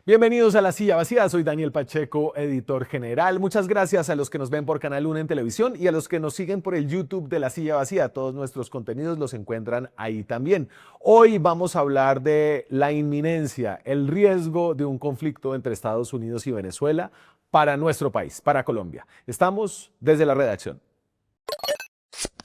Bienvenidos a La Silla Vacía, soy Daniel Pacheco, editor general. Muchas gracias a los que nos ven por Canal 1 en televisión y a los que nos siguen por el YouTube de La Silla Vacía. Todos nuestros contenidos los encuentran ahí también. Hoy vamos a hablar de la inminencia, el riesgo de un conflicto entre Estados Unidos y Venezuela para nuestro país, para Colombia. Estamos desde la redacción.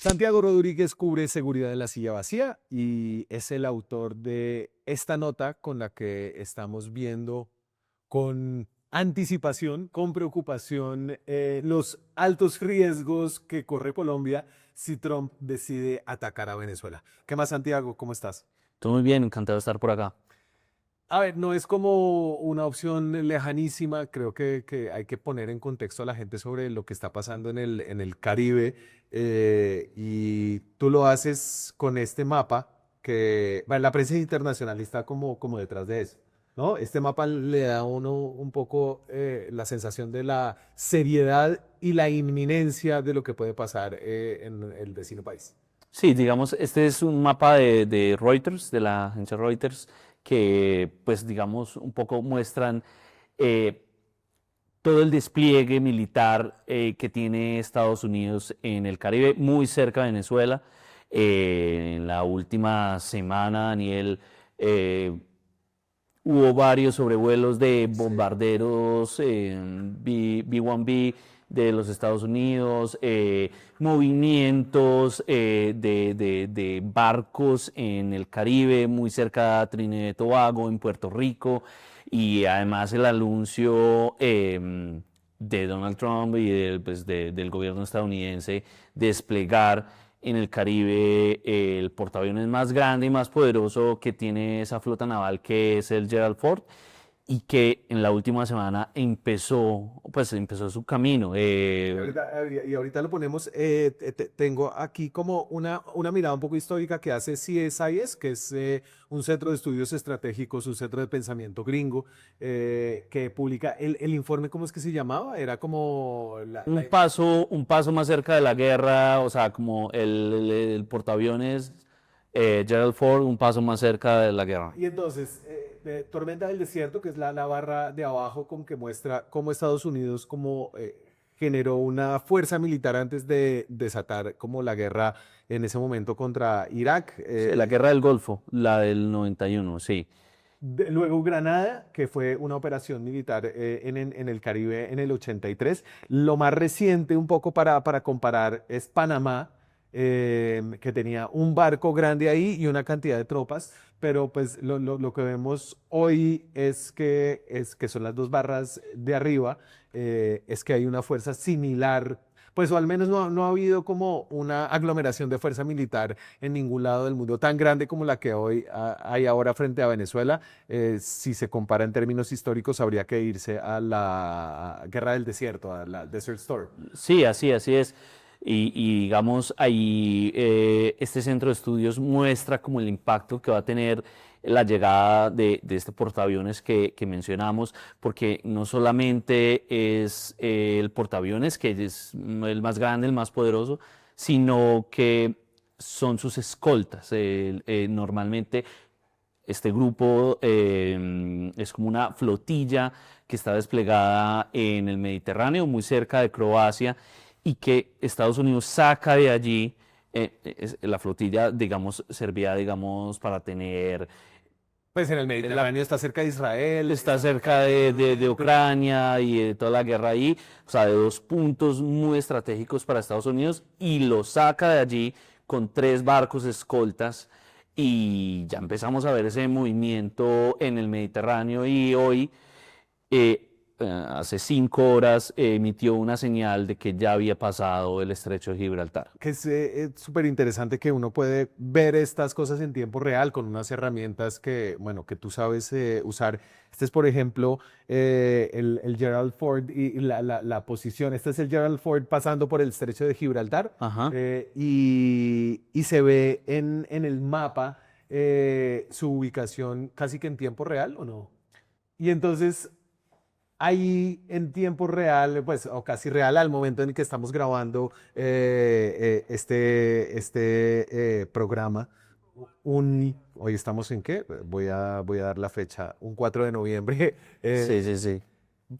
Santiago Rodríguez cubre seguridad de La Silla Vacía y es el autor de esta nota con la que estamos viendo con anticipación, con preocupación, los altos riesgos que corre Colombia si Trump decide atacar a Venezuela. ¿Qué más, Santiago? ¿Cómo estás? Todo muy bien, encantado de estar por acá. A ver, no es como una opción lejanísima, creo que hay que poner en contexto a la gente sobre lo que está pasando en el Caribe, y tú lo haces con este mapa que bueno, la prensa internacional está como detrás de eso, ¿no? Este mapa le da a uno un poco la sensación de la seriedad y la inminencia de lo que puede pasar en el vecino país. Sí, digamos, este es un mapa de Reuters, de la agencia Reuters, que pues digamos un poco muestran eh, todo el despliegue militar que tiene Estados Unidos en el Caribe, muy cerca de Venezuela. En la última semana, Daniel, eh, hubo varios sobrevuelos de Sí. bombarderos B-1B de los Estados Unidos, movimientos de barcos en el Caribe, muy cerca de Trinidad y Tobago, en Puerto Rico, y además el anuncio de Donald Trump y del gobierno estadounidense desplegar en el Caribe el portaaviones más grande y más poderoso que tiene esa flota naval, que es el Gerald Ford, y que en la última semana empezó su camino. Y ahorita lo ponemos, tengo aquí como una mirada un poco histórica que hace CSIS, que es un centro de estudios estratégicos, un centro de pensamiento gringo, que publica el informe. ¿Cómo es que se llamaba? Era como Un paso más cerca de la guerra, o sea, como el portaaviones Gerald Ford, un paso más cerca de la guerra. Y entonces, Tormenta del Desierto, que es la barra de abajo con que muestra cómo Estados Unidos generó una fuerza militar antes de desatar como la guerra en ese momento contra Irak. Sí, la guerra del Golfo, la del 91, sí. Luego Granada, que fue una operación militar en el Caribe en el 83. Lo más reciente, un poco para comparar, es Panamá, que tenía un barco grande ahí y una cantidad de tropas, pero pues lo que vemos hoy es que son las dos barras de arriba, es que hay una fuerza similar. Pues o al menos no ha habido como una aglomeración de fuerza militar en ningún lado del mundo tan grande como la que hoy hay ahora frente a Venezuela. Si se compara en términos históricos, habría que irse a la Guerra del Desierto, a la Desert Storm. Sí, así es. Y digamos, ahí este centro de estudios muestra como el impacto que va a tener la llegada de este portaaviones que mencionamos, porque no solamente es el portaaviones, que es el más grande, el más poderoso, sino que son sus escoltas. Normalmente este grupo es como una flotilla que está desplegada en el Mediterráneo, muy cerca de Croacia, y que Estados Unidos saca de allí. La flotilla, digamos, servía, digamos, para tener Pues en el Mediterráneo está cerca de Israel. está cerca de Ucrania y de toda la guerra ahí, o sea, de dos puntos muy estratégicos para Estados Unidos, y lo saca de allí con tres barcos escoltas, y ya empezamos a ver ese movimiento en el Mediterráneo. Y hoy, hace 5 horas, emitió una señal de que ya había pasado el estrecho de Gibraltar. Que es súper interesante que uno puede ver estas cosas en tiempo real con unas herramientas que, bueno, que tú sabes usar. Este es, por ejemplo, el Gerald Ford y la posición. Este es el Gerald Ford pasando por el estrecho de Gibraltar, Ajá. y se ve en el mapa su ubicación casi que en tiempo real, ¿o no? Y entonces ahí en tiempo real, pues, o casi real al momento en el que estamos grabando este programa, Hoy estamos en qué, voy a dar la fecha, un 4 de noviembre, Sí, sí, sí.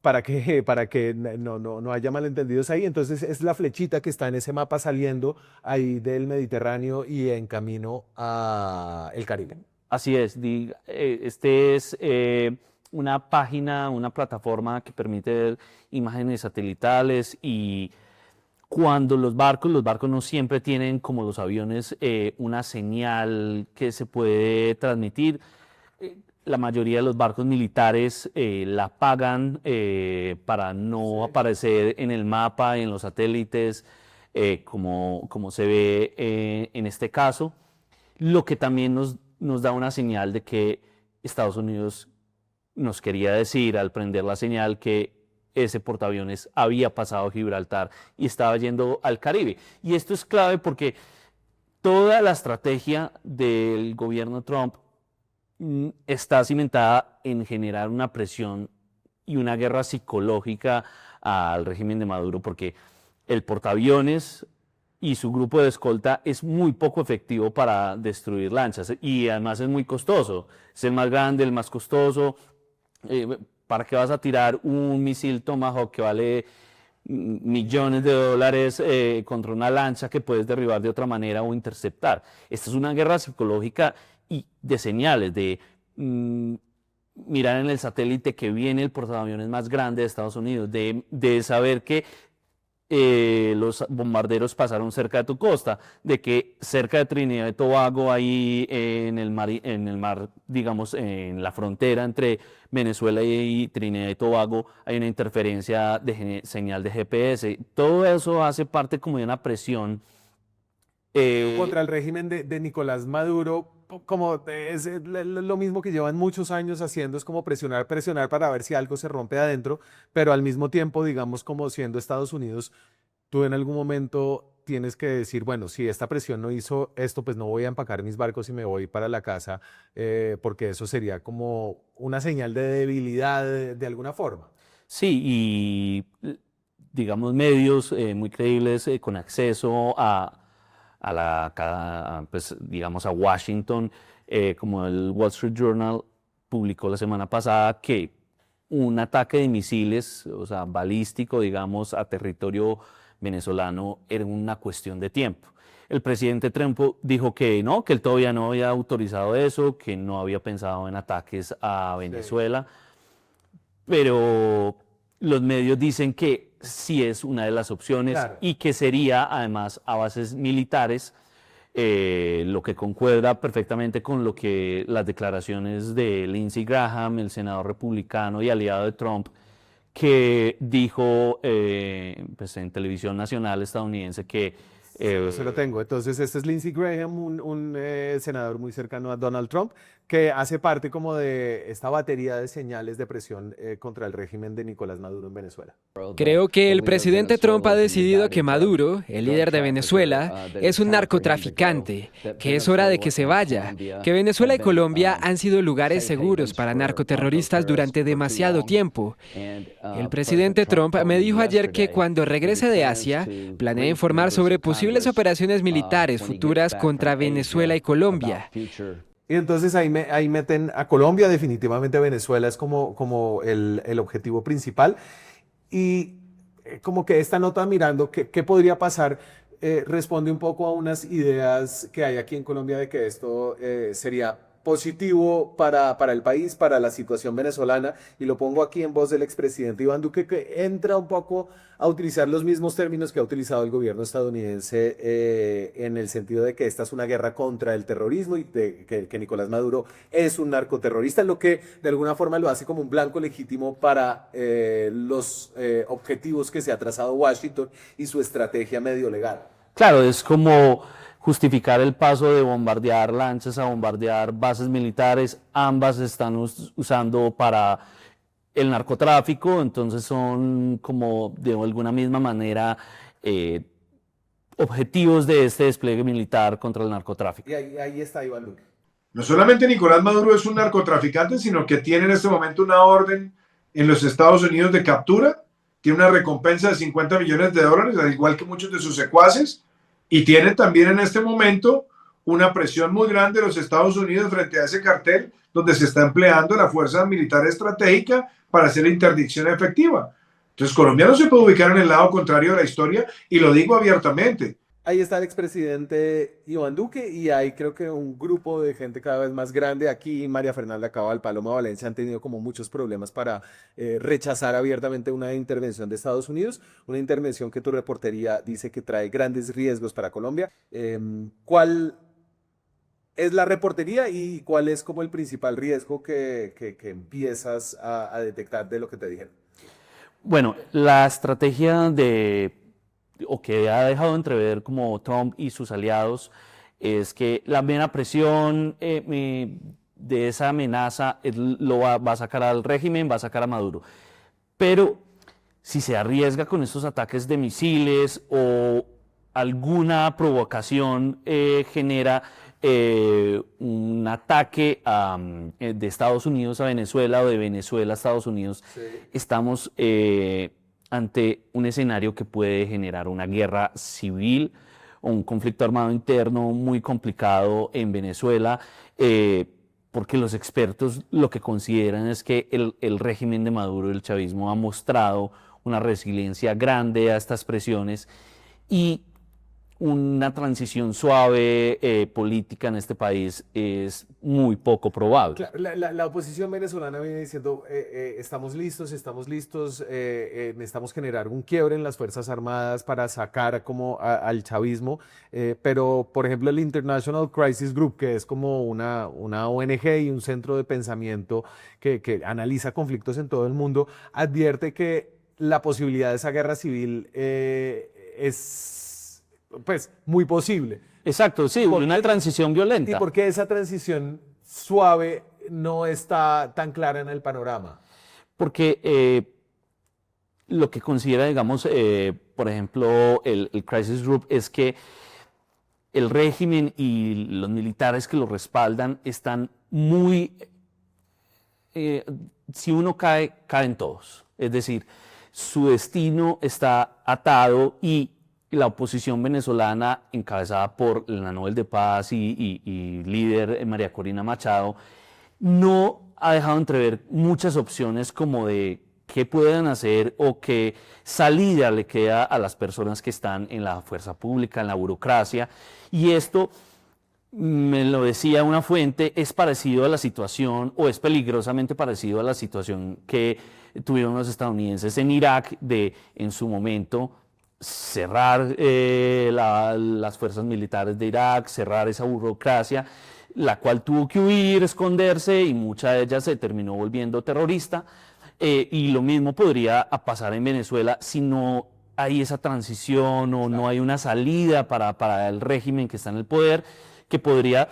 para que no haya malentendidos ahí. Entonces es la flechita que está en ese mapa saliendo ahí del Mediterráneo y en camino a el Caribe. Así es. Este es una página, una plataforma que permite ver imágenes satelitales y cuando los barcos no siempre tienen como los aviones una señal que se puede transmitir. La mayoría de los barcos militares la apagan para no Sí. aparecer en el mapa, en los satélites, como se ve en este caso, lo que también nos da una señal de que Estados Unidos nos quería decir al prender la señal que ese portaaviones había pasado Gibraltar y estaba yendo al Caribe. Y esto es clave porque toda la estrategia del gobierno Trump está cimentada en generar una presión y una guerra psicológica al régimen de Maduro, porque el portaaviones y su grupo de escolta es muy poco efectivo para destruir lanchas y además es muy costoso. Es el más grande, el más costoso. ¿Para qué vas a tirar un misil Tomahawk que vale millones de dólares contra una lancha que puedes derribar de otra manera o interceptar? Esta es una guerra psicológica y de señales, de mirar en el satélite que viene el portaaviones más grande de Estados Unidos, de saber que los bombarderos pasaron cerca de tu costa, de que cerca de Trinidad y Tobago, ahí en el mar, digamos, en la frontera entre Venezuela y Trinidad y Tobago, hay una interferencia de señal de GPS. Todo eso hace parte como de una presión. Contra el régimen de Nicolás Maduro, como es lo mismo que llevan muchos años haciendo, es como presionar, presionar para ver si algo se rompe adentro, pero al mismo tiempo, digamos, como siendo Estados Unidos, tú en algún momento tienes que decir, bueno, si esta presión no hizo esto, pues no voy a empacar mis barcos y me voy para la casa, porque eso sería como una señal de debilidad de alguna forma. Sí, y digamos medios muy creíbles con acceso pues, digamos a Washington, como el Wall Street Journal publicó la semana pasada que un ataque de misiles, o sea, balístico, digamos, a territorio venezolano era una cuestión de tiempo. El presidente Trump dijo que no, que él todavía no había autorizado eso, que no había pensado en ataques a Sí. Venezuela, pero los medios dicen que sí es una de las opciones Claro. y que sería además a bases militares, lo que concuerda perfectamente con lo que las declaraciones de Lindsey Graham, el senador republicano y aliado de Trump, que dijo pues en televisión nacional estadounidense que Se lo tengo. Entonces, este es Lindsey Graham, un senador muy cercano a Donald Trump, que hace parte como de esta batería de señales de presión contra el régimen de Nicolás Maduro en Venezuela. Creo que el presidente Trump ha decidido que Maduro, el líder de Venezuela, es un narcotraficante, que es hora de que se vaya, que Venezuela y Colombia han sido lugares seguros para narcoterroristas durante demasiado tiempo. El presidente Trump me dijo ayer que cuando regrese de Asia, planea informar sobre posibles operaciones militares futuras contra Venezuela y Colombia. Y entonces ahí meten a Colombia, definitivamente Venezuela es como el objetivo principal. Y como que esta nota mirando qué podría pasar, responde un poco a unas ideas que hay aquí en Colombia de que esto sería positivo para el país, para la situación venezolana, y lo pongo aquí en voz del expresidente Iván Duque, que entra un poco a utilizar los mismos términos que ha utilizado el gobierno estadounidense en el sentido de que esta es una guerra contra el terrorismo y que Nicolás Maduro es un narcoterrorista, lo que de alguna forma lo hace como un blanco legítimo para los objetivos que se ha trazado Washington y su estrategia medio legal. claro, es como justificar el paso de bombardear lanchas a bombardear bases militares. Ambas se están usando para el narcotráfico, entonces son como de alguna misma manera objetivos de este despliegue militar contra el narcotráfico. Y ahí está Iván Duque. No solamente Nicolás Maduro es un narcotraficante, sino que tiene en este momento una orden en los Estados Unidos de captura, tiene una recompensa de $50 millones, al igual que muchos de sus secuaces, y tiene también en este momento una presión muy grande de los Estados Unidos frente a ese cartel, donde se está empleando la fuerza militar estratégica para hacer la interdicción efectiva. Entonces, Colombia no se puede ubicar en el lado contrario de la historia, y lo digo abiertamente. Ahí está el expresidente Iván Duque y hay creo que un grupo de gente cada vez más grande. Aquí María Fernanda Cabal, Paloma Valencia han tenido como muchos problemas para rechazar abiertamente una intervención de Estados Unidos, una intervención que tu reportería dice que trae grandes riesgos para Colombia. ¿Cuál es la reportería y cuál es como el principal riesgo que empiezas a detectar de lo que te dijeron? Bueno, la estrategia o que ha dejado entrever como Trump y sus aliados es que la mera presión de esa amenaza va a sacar al régimen, va a sacar a Maduro. Pero si se arriesga con estos ataques de misiles o alguna provocación genera un ataque de Estados Unidos a Venezuela o de Venezuela a Estados Unidos, sí, estamos ante un escenario que puede generar una guerra civil o un conflicto armado interno muy complicado en Venezuela, porque los expertos lo que consideran es que el régimen de Maduro, el chavismo, ha mostrado una resiliencia grande a estas presiones y una transición suave política en este país es muy poco probable. Claro, la oposición venezolana viene diciendo estamos listos, necesitamos generar un quiebre en las Fuerzas Armadas para sacar como al chavismo, pero por ejemplo el International Crisis Group, que es como una ONG y un centro de pensamiento que analiza conflictos en todo el mundo, advierte que la posibilidad de esa guerra civil es pues muy posible. Exacto, sí, una transición violenta. ¿Y por qué esa transición suave no está tan clara en el panorama? Porque lo que considera, digamos, por ejemplo, el Crisis Group es que el régimen y los militares que lo respaldan están muy... si uno cae, caen todos. Es decir, su destino está atado y la oposición venezolana, encabezada por la Nobel de Paz y líder María Corina Machado, no ha dejado entrever muchas opciones como de qué pueden hacer o qué salida le queda a las personas que están en la fuerza pública, en la burocracia. Y esto, me lo decía una fuente, es parecido a la situación, o es peligrosamente parecido a la situación que tuvieron los estadounidenses en Irak, en su momento, cerrar las fuerzas militares de Irak, cerrar esa burocracia, la cual tuvo que huir, esconderse, y mucha de ellas se terminó volviendo terrorista. Y lo mismo podría pasar en Venezuela si no hay esa transición o no hay una salida para el régimen que está en el poder, que podría,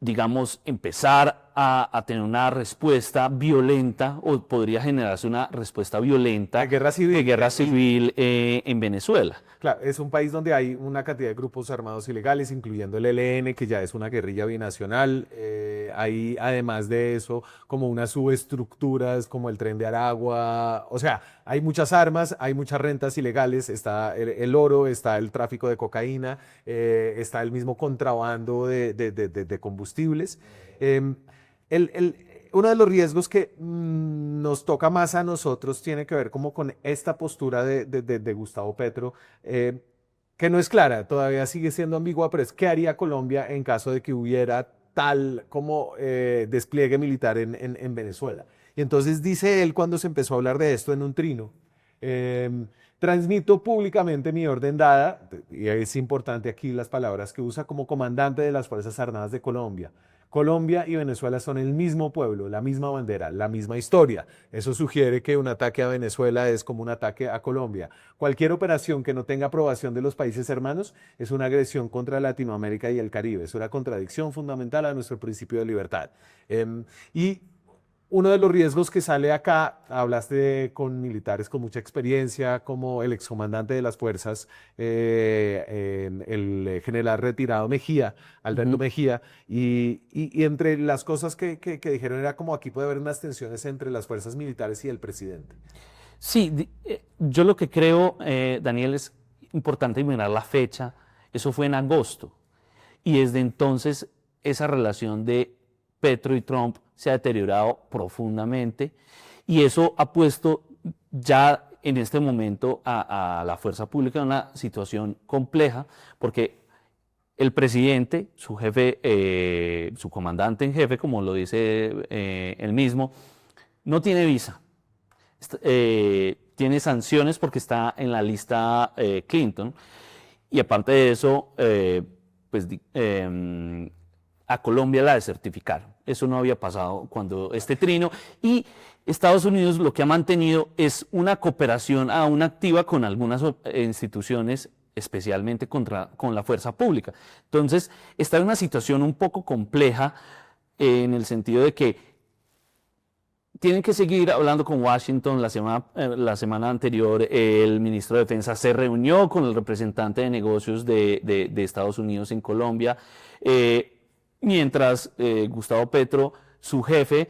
digamos, empezar a tener una respuesta violenta, o podría generarse una respuesta violenta de guerra civil en Venezuela. Claro, es un país donde hay una cantidad de grupos armados ilegales, incluyendo el ELN, que ya es una guerrilla binacional. Hay, además de eso, como unas subestructuras como el Tren de Aragua. O sea, hay muchas armas, hay muchas rentas ilegales, está el oro, está el tráfico de cocaína, está el mismo contrabando de combustibles. Uno de los riesgos que nos toca más a nosotros tiene que ver como con esta postura de Gustavo Petro, que no es clara, todavía sigue siendo ambigua, pero es qué haría Colombia en caso de que hubiera tal como despliegue militar en Venezuela. Y entonces dice él, cuando se empezó a hablar de esto en un trino, transmito públicamente mi orden dada, y es importante aquí las palabras que usa, como comandante de las Fuerzas Armadas de Colombia. Colombia y Venezuela son el mismo pueblo, la misma bandera, la misma historia. Eso sugiere que un ataque a Venezuela es como un ataque a Colombia. Cualquier operación que no tenga aprobación de los países hermanos es una agresión contra Latinoamérica y el Caribe. Es una contradicción fundamental a nuestro principio de libertad. Y uno de los riesgos que sale acá, hablaste con militares con mucha experiencia, como el excomandante de las fuerzas, el general retirado Mejía, Alberto Mejía, y entre las cosas que dijeron era como aquí puede haber unas tensiones entre las fuerzas militares y el presidente. Sí, yo lo que creo, Daniel, es importante mirar la fecha. Eso fue en agosto. y desde entonces esa relación de Petro y Trump se ha deteriorado profundamente y eso ha puesto ya en este momento a la fuerza pública en una situación compleja porque el presidente, su jefe, su comandante en jefe, como lo dice él mismo, no tiene visa. Tiene sanciones porque está en la lista Clinton y aparte de eso, pues a Colombia la desertificaron. Eso no había pasado cuando este trino y Estados Unidos lo que ha mantenido es una cooperación aún activa con algunas instituciones, especialmente con la fuerza pública. Entonces, está en una situación un poco compleja en el sentido de que tienen que seguir hablando con Washington. La semana anterior el ministro de Defensa se reunió con el representante de negocios de Estados Unidos en Colombia, mientras Gustavo Petro, su jefe,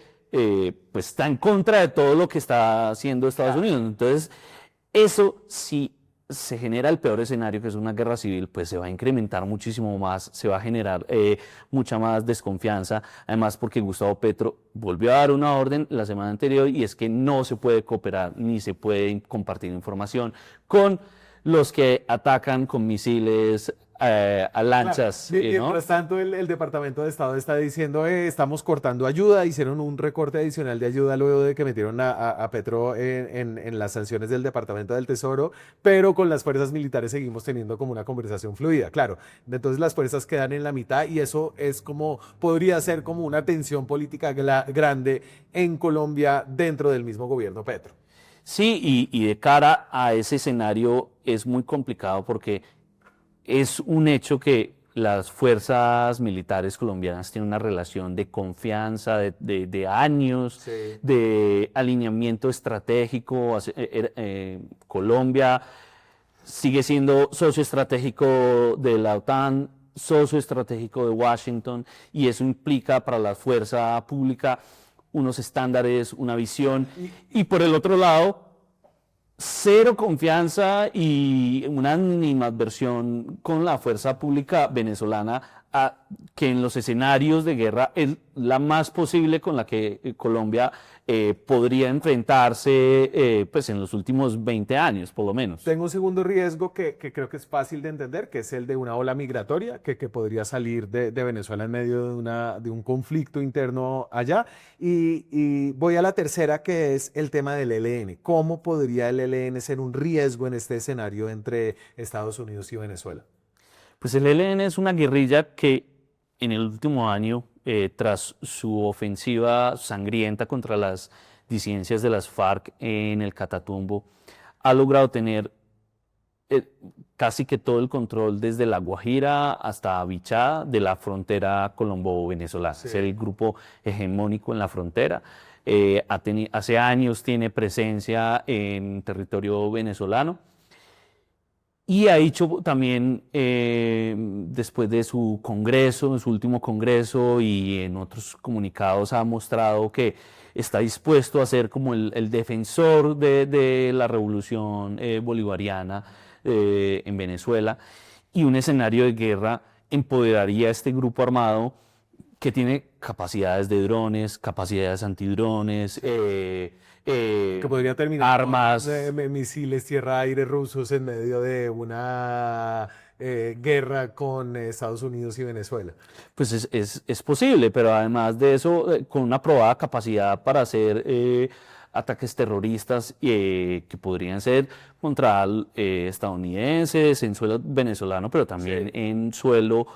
pues está en contra de todo lo que está haciendo Estados Unidos. Entonces, eso sí se genera el peor escenario, que es una guerra civil, pues se va a incrementar muchísimo más, se va a generar mucha más desconfianza, además porque Gustavo Petro volvió a dar una orden la semana anterior y es que no se puede cooperar ni se puede compartir información con los que atacan con misiles a lanchas. Claro. Mientras tanto, el Departamento de Estado está diciendo, estamos cortando ayuda, hicieron un recorte adicional de ayuda luego de que metieron a Petro en las sanciones del Departamento del Tesoro, pero con las fuerzas militares seguimos teniendo como una conversación fluida, claro. Entonces las fuerzas quedan en la mitad y eso es como, podría ser como una tensión política grande en Colombia dentro del mismo gobierno Petro. Sí, y de cara a ese escenario es muy complicado porque es un hecho que las fuerzas militares colombianas tienen una relación de confianza de años, Sí. de alineamiento estratégico. Colombia sigue siendo socio estratégico de la OTAN, socio estratégico de Washington, y eso implica para la fuerza pública unos estándares, una visión, y por el otro lado, cero confianza y una animadversión con la fuerza pública venezolana, que en los escenarios de guerra es la más posible con la que Colombia podría enfrentarse pues en los últimos 20 años, por lo menos. Tengo un segundo riesgo que creo que es fácil de entender, que es el de una ola migratoria que podría salir de Venezuela en medio de un conflicto interno allá. Y voy a la tercera, que es el tema del ELN. ¿Cómo podría el ELN ser un riesgo en este escenario entre Estados Unidos y Venezuela? Pues el ELN es una guerrilla que en el último año, tras su ofensiva sangrienta contra las disidencias de las FARC en el Catatumbo, ha logrado tener casi que todo el control desde La Guajira hasta Bichá de la frontera colombo-venezolana. Sí. Es el grupo hegemónico en la frontera. Hace años tiene presencia en territorio venezolano. Y ha dicho también, después de su congreso, en su último congreso y en otros comunicados, ha mostrado que está dispuesto a ser como el defensor de la revolución bolivariana en Venezuela, y un escenario de guerra empoderaría a este grupo armado que tiene capacidades de drones, capacidades antidrones, que podría terminar armas, con misiles tierra-aire rusos en medio de una guerra con Estados Unidos y Venezuela. Pues es posible, pero además de eso, con una probada capacidad para hacer ataques terroristas que podrían ser contra estadounidenses, en suelo venezolano, pero también sí, en suelo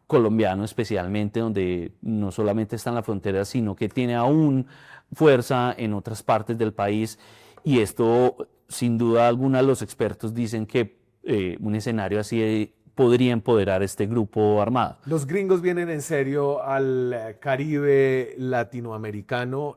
colombiano, especialmente, donde no solamente está en la frontera, sino que tiene aún fuerza en otras partes del país. Y esto, sin duda alguna, los expertos dicen que un escenario así podría empoderar a este grupo armado. Los gringos vienen en serio al Caribe latinoamericano,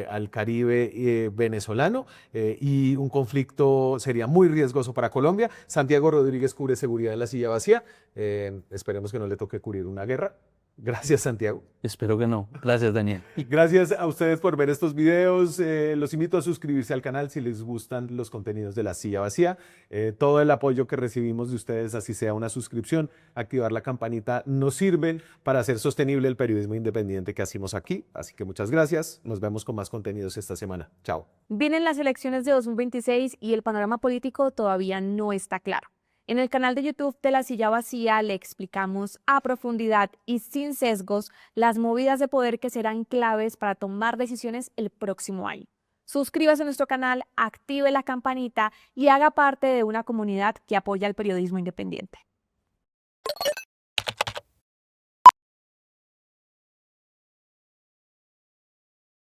al Caribe venezolano, y un conflicto sería muy riesgoso para Colombia. Santiago Rodríguez cubre seguridad en La Silla Vacía. Esperemos que no le toque cubrir una guerra. Gracias, Santiago. Espero que no. Gracias, Daniel. Gracias a ustedes por ver estos videos. Los invito a suscribirse al canal si les gustan los contenidos de La Silla Vacía. Todo el apoyo que recibimos de ustedes, así sea una suscripción, activar la campanita, nos sirven para hacer sostenible el periodismo independiente que hacemos aquí. Así que muchas gracias. Nos vemos con más contenidos esta semana. Chao. Vienen las elecciones de 2026 y el panorama político todavía no está claro. En el canal de YouTube de La Silla Vacía le explicamos a profundidad y sin sesgos las movidas de poder que serán claves para tomar decisiones el próximo año. Suscríbase a nuestro canal, active la campanita y haga parte de una comunidad que apoya el periodismo independiente.